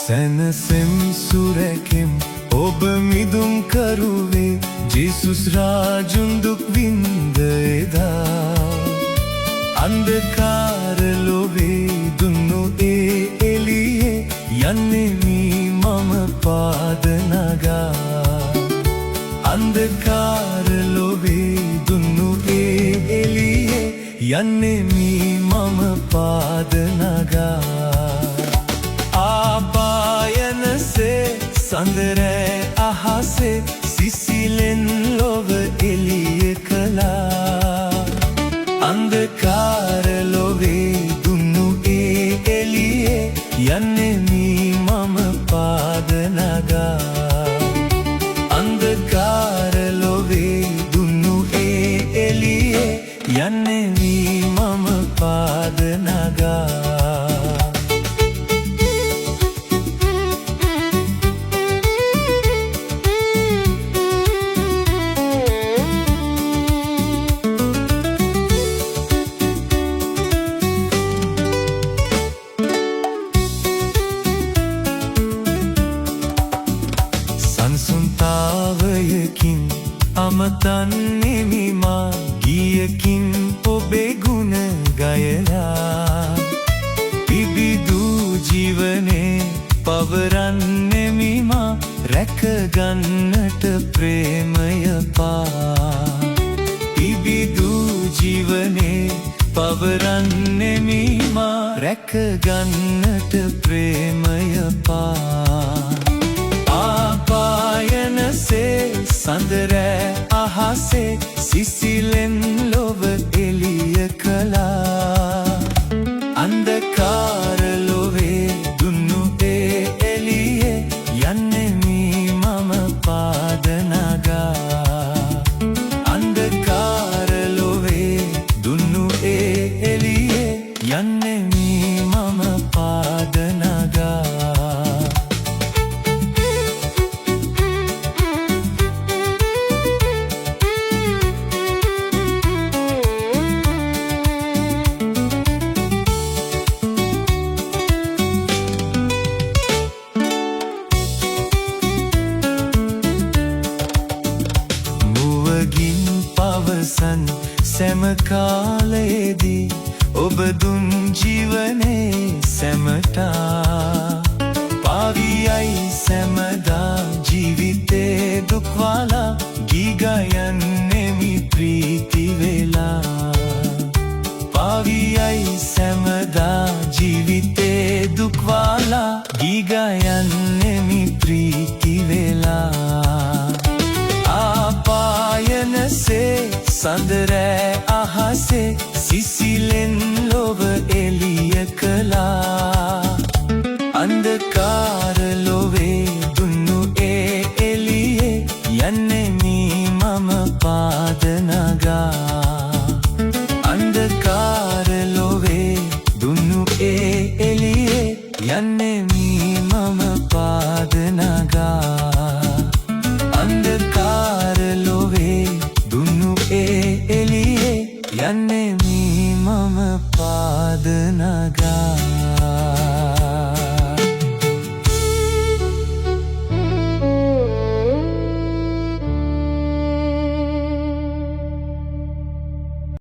සැනසෙම් සුරැකෙම් ඔබ මිදුම් කරුවේ ජේසුස් රාජුන් දුක් වින්ද එදා අන්ධකාර ලොවේ දුන්නු ඒ එළියේ යන්නෙමි මම පාද නගා අන්ධකාර ලොවේ දුන්නු ඒ එළියේ යන්නෙමි මම පාද නගා සඳරෑ අහසේ සිසිලෙන් ලොව එළිය කළා අන්ධකාර ලොවේ දුන්නු ඒ එළියේ යන්නෙමි මම පාද නගා අන්ධකාර ලොවේ දුන්නු ඒ එළියේ යන්නෙමි මම පාද නගා සංසුන්තාවයකින් අමතන්නෙමි මා ගියකින් ඔබේ ගුණ ගයලා පිබිදු ජීවනේ පවරන්නෙමි මා රැකගන්නට ප්‍රේමය පා පිබිදු ජීවනේ පවරන්නෙමි මා රැකගන්නට ප්‍රේමය පා සඳරෑ අහසේ සිසිලෙන් ලොව එළිය කළා අන්ධකාර ලොවේ දුන්නු ඒ එළියේ යන්නෙමි මම පාද නගා අන්ධකාර ලොවේ දුන්නු ඒ එළියේ යන්නෙමි මම පාද නගා සැම කාලයේදී ඔබ දුන් ජීවනේ සැමටා පාවියයි සැමදා ජීවිතේ දුක්වාලා ගීගයන්නෙමි ප්‍රීති වෙලා පාවියයි සැමදා ජීවිතේ දුක්වාලා ගීගයන්නෙමි ප්‍රීති වෙලා ආපායනසේ සඳරෑ අහසේ සිසිලෙන් ලොව එළිය කළා අන්ධකාර ලොවේ දුන්නු ඒ එළියේ යන්නෙමි මම පාද නගා අන්ධකාර ලොවේ දුන්නු ඒ එළියේ යන්නෙමි මම පාද නගා අන්ධකාර ලොවේ දුන්නු ඒ එළියේ යන්නෙමි මම පාද නගා